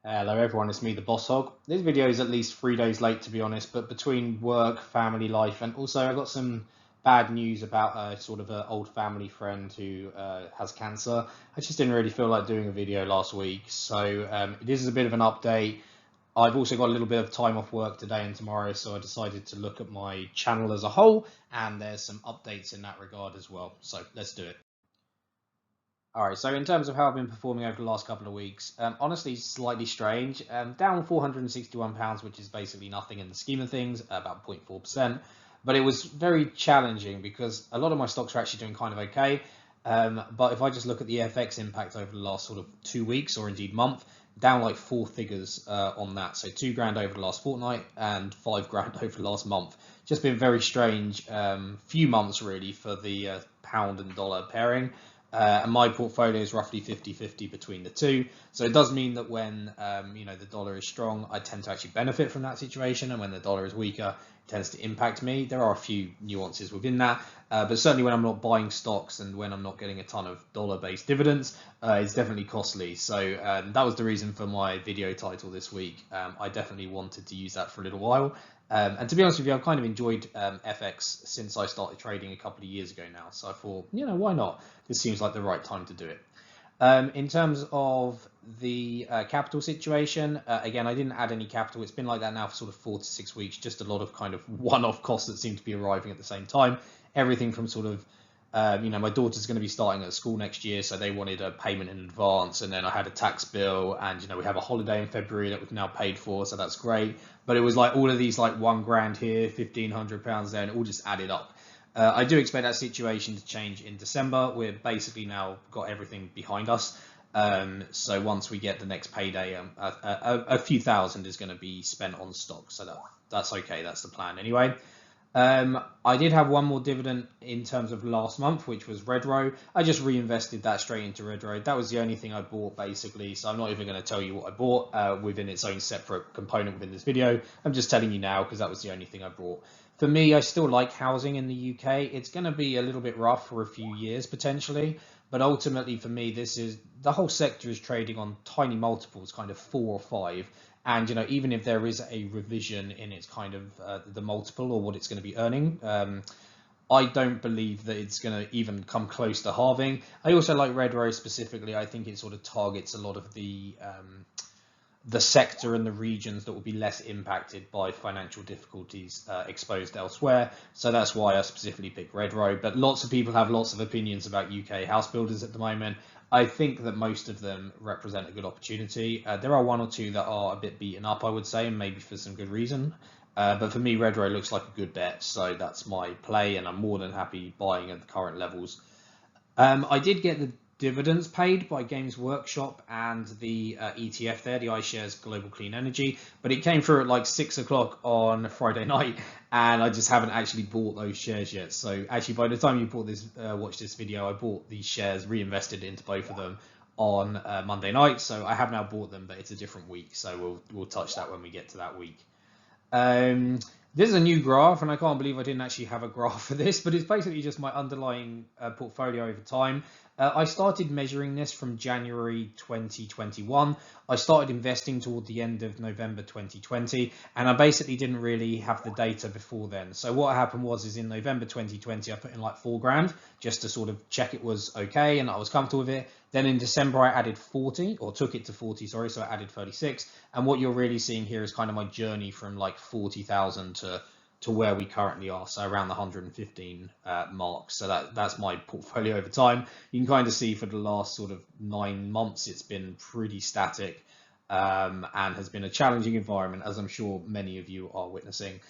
Hello everyone, it's me, the Boss Hog. This video is at least 3 days late to be honest, but between work, family life, and also I got some bad news about a sort of an old family friend who has cancer. I just didn't really feel like doing a video last week, so this is a bit of an update. I've also got a little bit of time off work today and tomorrow, so I decided to look at my channel as a whole, and there's some updates in that regard as well. So let's do it. All right, so in terms of how I've been performing over the last couple of weeks, honestly, slightly strange. Down £461, which is basically nothing in the scheme of things, about 0.4%. But it was very challenging because a lot of my stocks are actually doing kind of okay. But if I just look at the FX impact over the last sort of 2 weeks or indeed month, down like four figures on that. So 2 grand over the last fortnight and 5 grand over the last month. Just been very strange few months really for the pound and dollar pairing. And my portfolio is roughly 50-50 between the two. So it does mean that when the dollar is strong, I tend to actually benefit from that situation, and when the dollar is weaker, it tends to impact me. There are a few nuances within that, but certainly when I'm not buying stocks and when I'm not getting a ton of dollar-based dividends, it's definitely costly. So that was the reason for my video title this week. I definitely wanted to use that for a little while. And to be honest with you, I've kind of enjoyed FX since I started trading a couple of years ago now. So I thought, why not? This seems like the right time to do it. In terms of the capital situation, again, I didn't add any capital. It's been like that now for sort of 4 to 6 weeks, just a lot of kind of one-off costs that seem to be arriving at the same time. Everything from sort of my daughter's going to be starting at school next year, so they wanted a payment in advance, and then I had a tax bill, and we have a holiday in February that we've now paid for, so that's great. But it was like all of these like £1 here, £1,500 there, and it all just added up. I do expect that situation to change in December. We're basically now got everything behind us. So once we get the next payday, a few thousand is going to be spent on stock. So that's okay. That's the plan anyway. I did have one more dividend in terms of last month, which was Redrow. I just reinvested that straight into Redrow. That was the only thing I bought basically. So I'm not even going to tell you what I bought within its own separate component within this video. I'm just telling you now because that was the only thing I bought. For me, I still like housing in the UK. It's going to be a little bit rough for a few years potentially. But ultimately for me, the whole sector is trading on tiny multiples, kind of 4 or 5. And even if there is a revision in its kind of the multiple or what it's going to be earning, I don't believe that it's going to even come close to halving. I also like Redrow specifically. I think it sort of targets a lot of the sector and the regions that will be less impacted by financial difficulties exposed elsewhere. So that's why I specifically picked Redrow. But lots of people have lots of opinions about UK house builders at the moment. I think that most of them represent a good opportunity. There are one or two that are a bit beaten up, I would say, and maybe for some good reason. But for me, Redrow looks like a good bet. So that's my play, and I'm more than happy buying at the current levels. I did get the dividends paid by Games Workshop and the ETF there, the iShares Global Clean Energy, but it came through at like 6 o'clock on Friday night, and I just haven't actually bought those shares yet. So actually, by the time you watch this video, I bought these shares, reinvested into both of them on Monday night. So I have now bought them, but it's a different week. So we'll touch that when we get to that week. This is a new graph, and I can't believe I didn't actually have a graph for this, but it's basically just my underlying portfolio over time. I started measuring this from January 2021. I started investing toward the end of November 2020, and I basically didn't really have the data before then. So what happened is in November 2020, I put in like 4 grand just to sort of check it was okay and I was comfortable with it. Then in December, I added 40, or took it to 40, sorry, so I added 36. And what you're really seeing here is kind of my journey from like 40,000 to where we currently are, so around the 115 mark. So that's my portfolio over time. You can kind of see for the last sort of 9 months, it's been pretty static and has been a challenging environment, as I'm sure many of you are witnessing.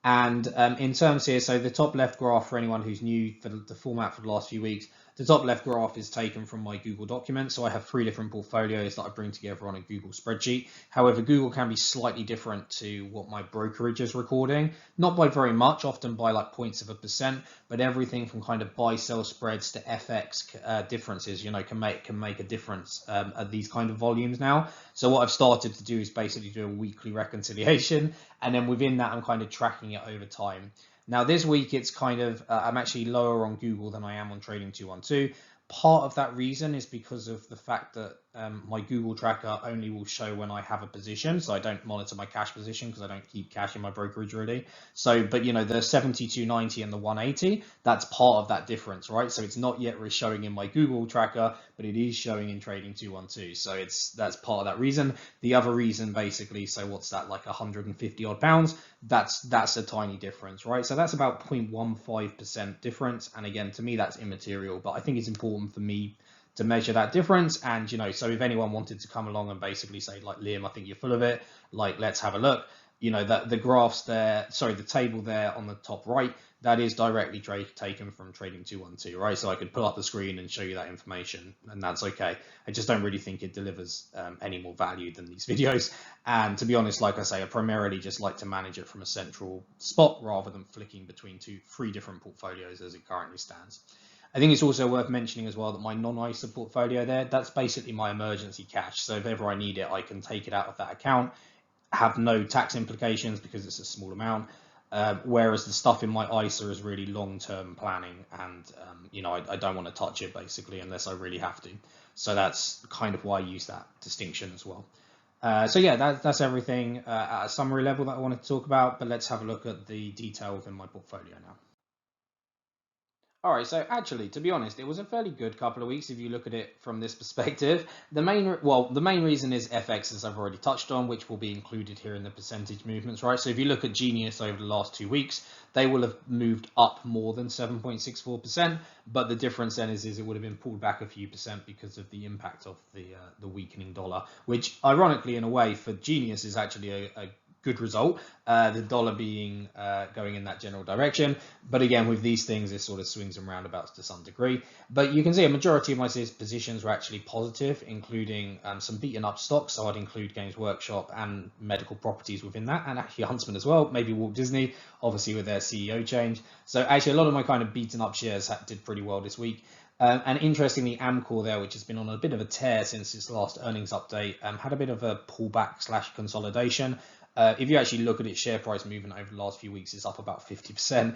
And in terms here, so the top left graph for anyone who's new for the format for the last few weeks, the top left graph is taken from my Google document. So I have 3 different portfolios that I bring together on a Google spreadsheet. However, Google can be slightly different to what my brokerage is recording, not by very much, often by like 0.1%, but everything from kind of buy-sell spreads to FX differences, can make a difference at these kind of volumes now. So what I've started to do is basically do a weekly reconciliation, and then within that, I'm kind of tracking it over time. Now this week, it's kind of, I'm actually lower on Google than I am on Trading 212. Part of that reason is because of the fact that my Google tracker only will show when I have a position, so I don't monitor my cash position because I don't keep cash in my brokerage really. So, but you know, the 72.90 and the 180, that's part of that difference, right? So it's not yet showing in my Google tracker, but it is showing in Trading 212. So that's part of that reason. The other reason basically, so what's that, like 150 odd pounds? That's a tiny difference, right? So that's about 0.15% difference. And again, to me, that's immaterial, but I think it's important for me to measure that difference. And, you know, so if anyone wanted to come along and basically say, like, Liam, I think you're full of it, like, let's have a look, you know, that the graphs there, sorry, the table there on the top right, that is directly taken from Trading 212, right? So I could pull up the screen and show you that information, and that's okay. I just don't really think it delivers any more value than these videos. And to be honest, like I say, I primarily just like to manage it from a central spot rather than flicking between three different portfolios as it currently stands. I think it's also worth mentioning as well that my non-ISA portfolio there, that's basically my emergency cash. So if ever I need it, I can take it out of that account, have no tax implications because it's a small amount. Whereas the stuff in my ISA is really long-term planning, and you know, I don't want to touch it basically unless I really have to. So that's kind of why I use that distinction as well. So yeah, that's everything at a summary level that I wanted to talk about, but let's have a look at the detail within my portfolio now. All right, so actually, to be honest, it was a fairly good couple of weeks if you look at it from this perspective. The main reason is FX, as I've already touched on, which will be included here in the percentage movements, right? So if you look at Genius over the last 2 weeks, they will have moved up more than 7.64%, but the difference then is it would have been pulled back a few percent because of the impact of the weakening dollar, which ironically, in a way, for Genius is actually a good result, the dollar being going in that general direction. But again, with these things, it sort of swings and roundabouts to some degree. But you can see a majority of my positions were actually positive, including some beaten up stocks. So I'd include Games Workshop and medical properties within that, and actually Huntsman as well, maybe Walt Disney, obviously with their CEO change. So actually a lot of my kind of beaten up shares did pretty well this week. And interestingly, Amcor there, which has been on a bit of a tear since its last earnings update, had a bit of a pullback / consolidation. If you actually look at its share price movement over the last few weeks, it's up about 50%.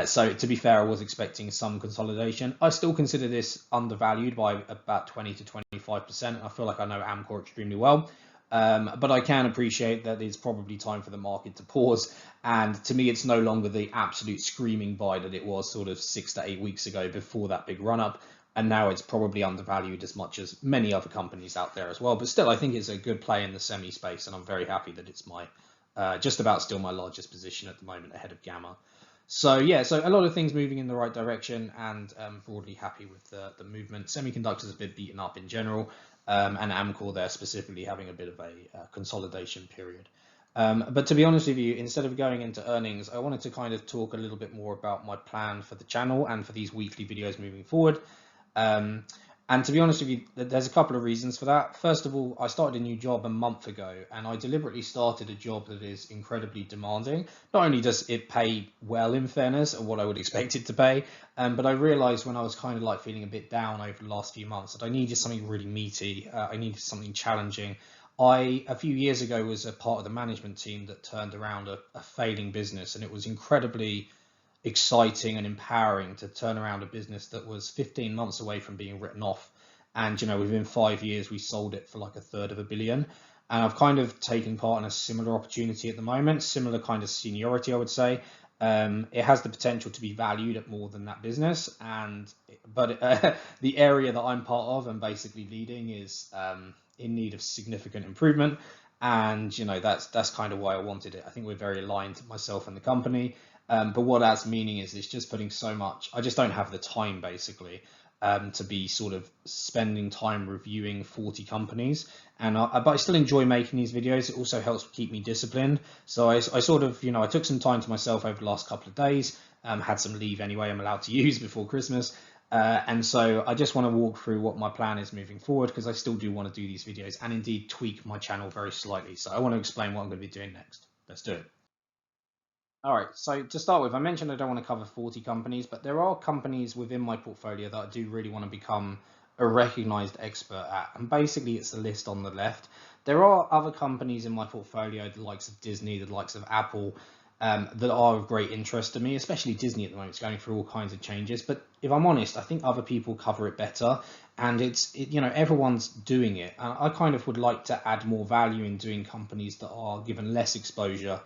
So to be fair, I was expecting some consolidation. I still consider this undervalued by about 20 to 25%. I feel like I know Amcor extremely well. But I can appreciate that it's probably time for the market to pause. And to me, it's no longer the absolute screaming buy that it was sort of 6 to 8 weeks ago before that big run up. And now it's probably undervalued as much as many other companies out there as well. But still, I think it's a good play in the semi space, and I'm very happy that it's my just about still my largest position at the moment, ahead of Gamma. So yeah, so a lot of things moving in the right direction, and broadly happy with the movement. Semiconductors a bit beaten up in general, and Amcor there specifically having a bit of a consolidation period. But to be honest with you, instead of going into earnings, I wanted to kind of talk a little bit more about my plan for the channel and for these weekly videos moving forward. And to be honest with you, there's a couple of reasons for that. First of all, I started a new job a month ago, and I deliberately started a job that is incredibly demanding. Not only does it pay well, in fairness, or what I would expect it to pay, but I realized when I was kind of like feeling a bit down over the last few months that I needed something really meaty. I needed something challenging. A few years ago, was a part of the management team that turned around a failing business, and it was incredibly exciting and empowering to turn around a business that was 15 months away from being written off. And, you know, within 5 years, we sold it for like $1/3 of a billion. And I've kind of taken part in a similar opportunity at the moment, similar kind of seniority, I would say. It has the potential to be valued at more than that business, but the area that I'm part of and basically leading is in need of significant improvement. And, you know, that's kind of why I wanted it. I think we're very aligned, myself and the company. But what that's meaning is it's just putting so much. I just don't have the time basically to be sort of spending time reviewing 40 companies. But I still enjoy making these videos. It also helps keep me disciplined. So I sort of, you know, I took some time to myself over the last couple of days. Had some leave anyway, I'm allowed to use before Christmas. And so I just want to walk through what my plan is moving forward, because I still do want to do these videos and indeed tweak my channel very slightly. So I want to explain what I'm going to be doing next. Let's do it. All right, so to start with, I mentioned I don't want to cover 40 companies, but there are companies within my portfolio that I do really want to become a recognized expert at. And basically, it's the list on the left. There are other companies in my portfolio, the likes of Disney, the likes of Apple, that are of great interest to me, especially Disney at the moment. It's going through all kinds of changes. But if I'm honest, I think other people cover it better. and everyone's doing it. And I kind of would like to add more value in doing companies that are given less exposure,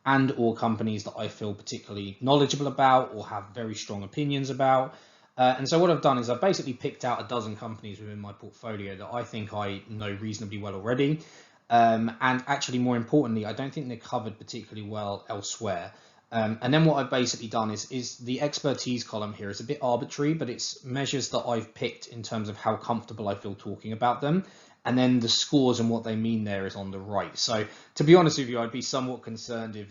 and or companies that I feel particularly knowledgeable about or have very strong opinions about. And so what I've done is I've basically picked out a dozen companies within my portfolio that I think I know reasonably well already. And actually, more importantly, I don't think they're covered particularly well elsewhere. And then what I've basically done is the expertise column here is a bit arbitrary, but it's measures that I've picked in terms of how comfortable I feel talking about them. And then the scores and what they mean there is on the right. So to be honest with you, I'd be somewhat concerned if,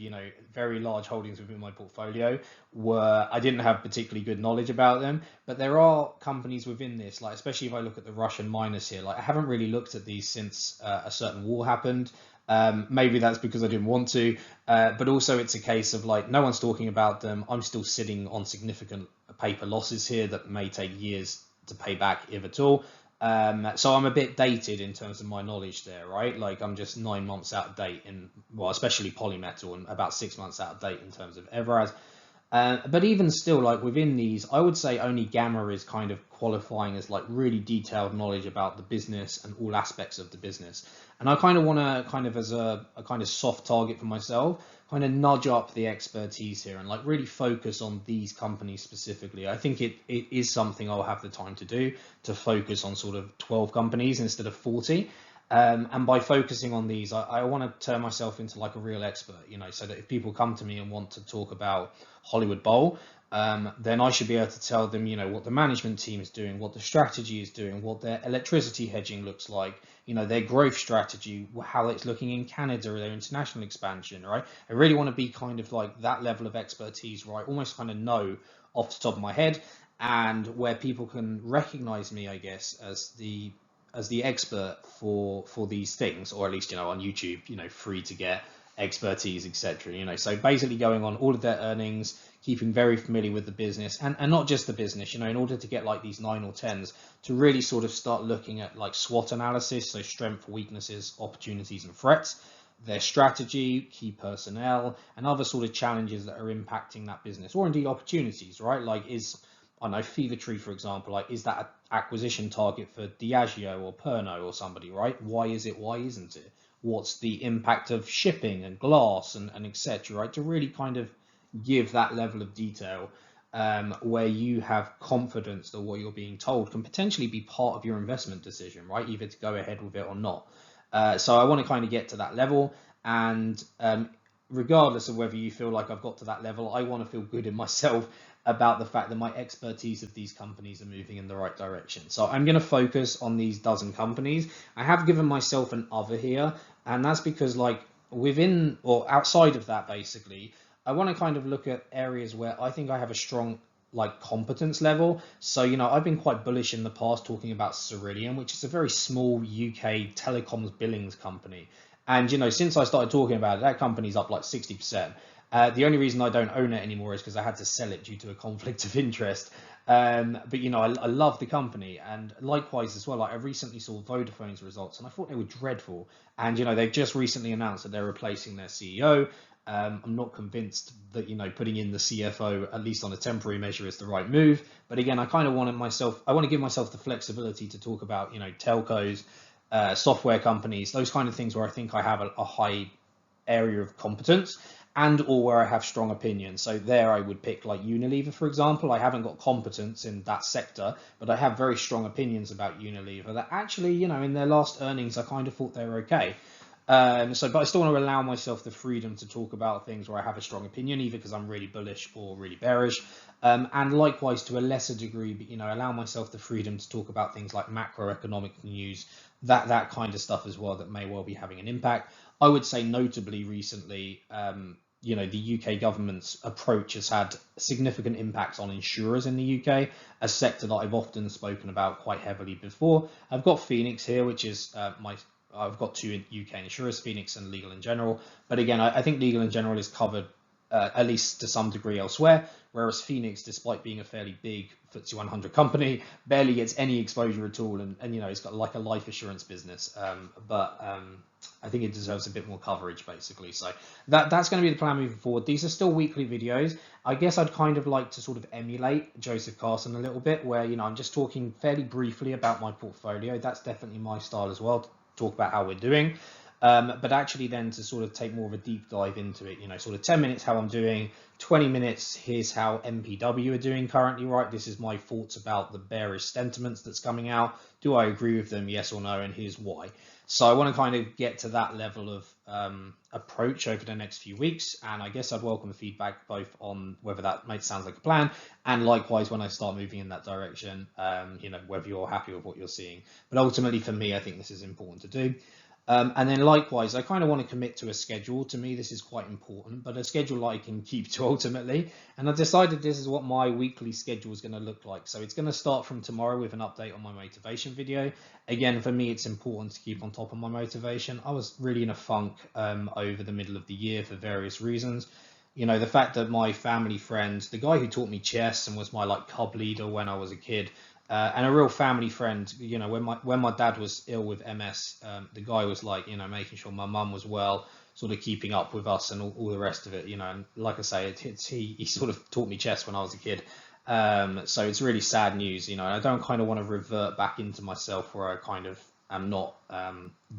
very large holdings within my portfolio I didn't have particularly good knowledge about them. But there are companies within this, like especially if I look at the Russian miners here, like I haven't really looked at these since a certain war happened. Maybe that's because I didn't want to, but also it's a case of like no one's talking about them. I'm still sitting on significant paper losses here that may take years to pay back, if at all. So I'm a bit dated in terms of my knowledge there, right? Like I'm just 9 months out of date well, especially Polymetal, and about 6 months out of date in terms of Everaz. But even still, like within these, I would say only Gamma is kind of qualifying as like really detailed knowledge about the business and all aspects of the business. And I kind of want to kind of as a kind of soft target for myself, kind of nudge up the expertise here and like really focus on these companies specifically. I think it is something I'll have the time to do, to focus on sort of 12 companies instead of 40. And by focusing on these, I want to turn myself into like a real expert, so that if people come to me and want to talk about Hollywood Bowl, then I should be able to tell them, what the management team is doing, what the strategy is doing, what their electricity hedging looks like, their growth strategy, how it's looking in Canada, or their international expansion, right? I really want to be kind of like that level of expertise where I almost kind of know off the top of my head, and where people can recognize me, I guess, as the expert for these things, or at least on YouTube, free to get expertise, etc. So basically going on all of their earnings, keeping very familiar with the business, and not just the business, in order to get like these 9 or 10s, to really sort of start looking at like SWOT analysis, so strength, weaknesses, opportunities, and threats, their strategy, key personnel, and other sort of challenges that are impacting that business, or indeed opportunities, right? Like I know Fever-Tree, for example, like is that an acquisition target for Diageo or Pernod or somebody, right? Why is it? Why isn't it? What's the impact of shipping and glass and etc., right? To really kind of give that level of detail, where you have confidence that what you're being told can potentially be part of your investment decision, right? Either to go ahead with it or not. So I want to kind of get to that level, and regardless of whether you feel like I've got to that level, I want to feel good in myself about the fact that my expertise of these companies are moving in the right direction. So I'm going to focus on these dozen companies. I have given myself an other here, and that's because like within or outside of that, basically, I want to kind of look at areas where I think I have a strong like competence level. So, I've been quite bullish in the past talking about Cerillion, which is a very small UK telecoms billings company. And, since I started talking about it, that company's up like 60%. The only reason I don't own it anymore is because I had to sell it due to a conflict of interest. But I love the company, and likewise as well. Like I recently saw Vodafone's results, and I thought they were dreadful. And they've just recently announced that they're replacing their CEO. I'm not convinced that putting in the CFO, at least on a temporary measure, is the right move. But again, I kind of want to give myself the flexibility to talk about telcos, software companies, those kind of things where I think I have a high area of competence, and or where I have strong opinions. So there I would pick like Unilever, for example. I haven't got competence in that sector, but I have very strong opinions about Unilever that actually, in their last earnings, I kind of thought they were okay. But I still want to allow myself the freedom to talk about things where I have a strong opinion, either because I'm really bullish or really bearish. And likewise, to a lesser degree, but allow myself the freedom to talk about things like macroeconomic news, that kind of stuff as well, that may well be having an impact. I would say notably recently, the UK government's approach has had significant impacts on insurers in the UK, a sector that I've often spoken about quite heavily before. I've got Phoenix here, which is I've got two UK insurers, Phoenix and Legal & General. But again, I think Legal & General is covered at least to some degree elsewhere. Whereas Phoenix, despite being a fairly big FTSE 100 company, barely gets any exposure at all, and it's got like a life assurance business. But I think it deserves a bit more coverage, basically. So that's going to be the plan moving forward. These are still weekly videos. I guess I'd kind of like to sort of emulate Joseph Carson a little bit, where I'm just talking fairly briefly about my portfolio. That's definitely my style as well, to talk about how we're doing. But actually then to sort of take more of a deep dive into it, sort of 10 minutes how I'm doing, 20 minutes, here's how MPW are doing currently, right? This is my thoughts about the bearish sentiments that's coming out. Do I agree with them? Yes or no? And here's why. So I want to kind of get to that level of approach over the next few weeks. And I guess I'd welcome feedback both on whether that sounds like a plan, and likewise when I start moving in that direction, whether you're happy with what you're seeing. But ultimately for me, I think this is important to do. And then likewise, I kind of want to commit to a schedule. To me, this is quite important, but a schedule I can keep to ultimately. And I decided this is what my weekly schedule is going to look like. So it's going to start from tomorrow with an update on my motivation video. Again, for me, it's important to keep on top of my motivation. I was really in a funk over the middle of the year for various reasons. The fact that my family friend, the guy who taught me chess and was my like cub leader when I was a kid, and a real family friend, when my dad was ill with MS, the guy was like, making sure my mum was well, sort of keeping up with us and all the rest of it, and like I say, he sort of taught me chess when I was a kid. So it's really sad news, and I don't kind of want to revert back into myself where I kind of am not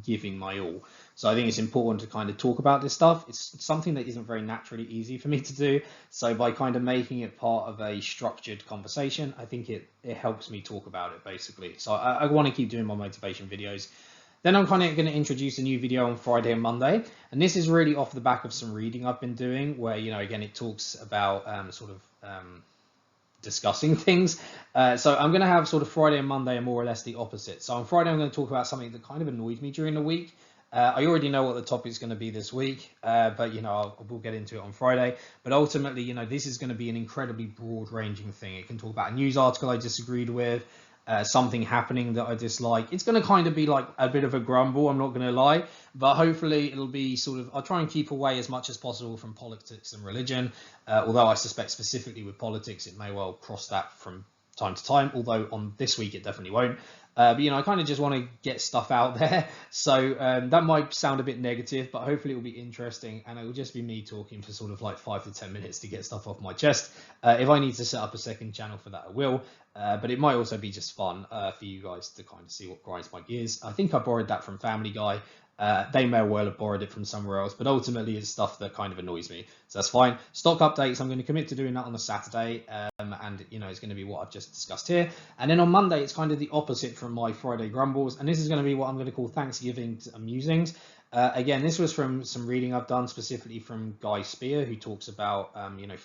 giving my all. So I think it's important to kind of talk about this stuff. It's something that isn't very naturally easy for me to do. So by kind of making it part of a structured conversation, I think it helps me talk about it, basically. So I want to keep doing my motivation videos. Then I'm kind of going to introduce a new video on Friday and Monday. And this is really off the back of some reading I've been doing where, again, it talks about discussing things. So I'm going to have sort of Friday and Monday are more or less the opposite. So on Friday, I'm going to talk about something that kind of annoyed me during the week. I already know what the topic is going to be this week, but we'll get into it on Friday. But ultimately, this is going to be an incredibly broad-ranging thing. It can talk about a news article I disagreed with, something happening that I dislike. It's going to kind of be like a bit of a grumble, I'm not going to lie, but hopefully it'll be I'll try and keep away as much as possible from politics and religion, although I suspect specifically with politics it may well cross that from time to time, although on this week it definitely won't. But I kind of just want to get stuff out there, so that might sound a bit negative, but hopefully it will be interesting, and it will just be me talking for sort of like 5 to 10 minutes to get stuff off my chest. If I need to set up a second channel for that, I will, but it might also be just fun for you guys to kind of see what grinds my gears. I think I borrowed that from Family Guy. They may well have borrowed it from somewhere else, but ultimately it's stuff that kind of annoys me, so that's fine. Stock updates, I'm going to commit to doing that on a Saturday, and it's going to be what I've just discussed here. And then on Monday it's kind of the opposite from my Friday grumbles, and this is going to be what I'm going to call Thanksgiving musings. Again, this was from some reading I've done, specifically from Guy Spear, who talks about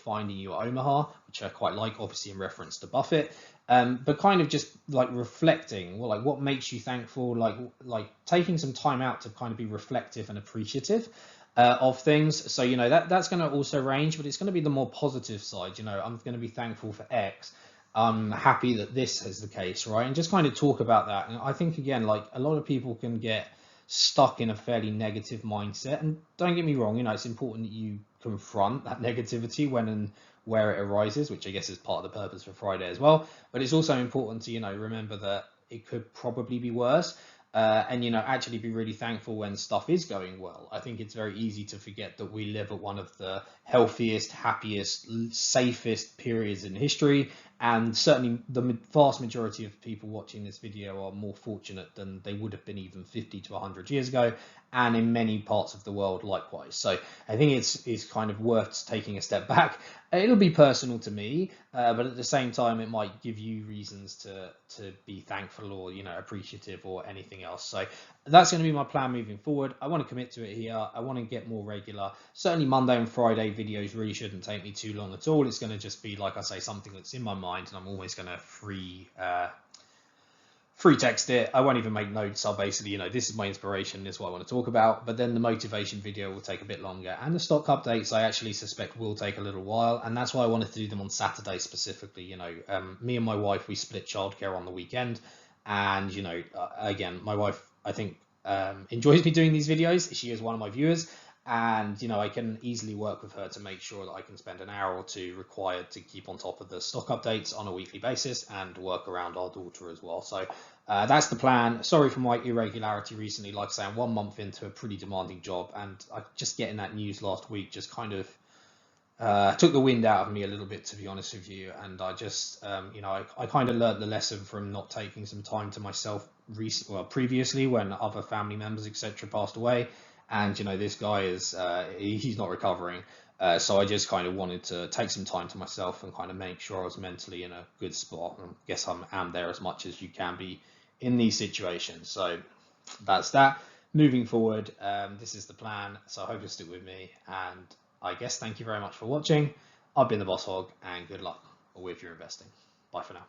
finding your Omaha, which I quite like, obviously in reference to Buffett. But kind of just like reflecting, well, like what makes you thankful, like taking some time out to kind of be reflective and appreciative of things. So that's going to also range, but it's going to be the more positive side. I'm going to be thankful for X. I'm happy that this is the case, right? And just kind of talk about that. And I think again, like a lot of people can get stuck in a fairly negative mindset. And don't get me wrong, it's important that you confront that negativity when and where it arises, which I guess is part of the purpose for Friday as well. But it's also important to, remember that it could probably be worse. And actually be really thankful when stuff is going well. I think it's very easy to forget that we live at one of the healthiest, happiest, safest periods in history, and certainly the vast majority of people watching this video are more fortunate than they would have been even 50 to 100 years ago, and in many parts of the world likewise. So I think it's kind of worth taking a step back. It'll be personal to me, but at the same time it might give you reasons to be thankful or appreciative or anything else. So that's going to be my plan moving forward. I want to commit to it here. I want to get more regular. Certainly Monday and Friday videos really shouldn't take me too long at all. It's going to just be, like I say, something that's in my mind, and I'm always going to free text it. I won't even make notes. I'll basically, this is my inspiration, this is what I want to talk about. But then the motivation video will take a bit longer, and the stock updates I actually suspect will take a little while, and that's why I wanted to do them on Saturday specifically. Me and my wife, we split childcare on the weekend, and again, my wife, I think, enjoys me doing these videos. She is one of my viewers, And I can easily work with her to make sure that I can spend an hour or two required to keep on top of the stock updates on a weekly basis and work around our daughter as well. So that's the plan. Sorry for my irregularity recently. Like I say, I'm 1 month into a pretty demanding job, and I just getting that news last week just kind of took the wind out of me a little bit, to be honest with you. And I just, I kind of learned the lesson from not taking some time to myself previously when other family members, etc., passed away. And this guy is, he's not recovering. So I just kind of wanted to take some time to myself and kind of make sure I was mentally in a good spot. And I guess I'm there as much as you can be in these situations. So that's that. Moving forward, this is the plan. So I hope you'll stick with me. And I guess thank you very much for watching. I've been the Boss Hog, and good luck with your investing. Bye for now.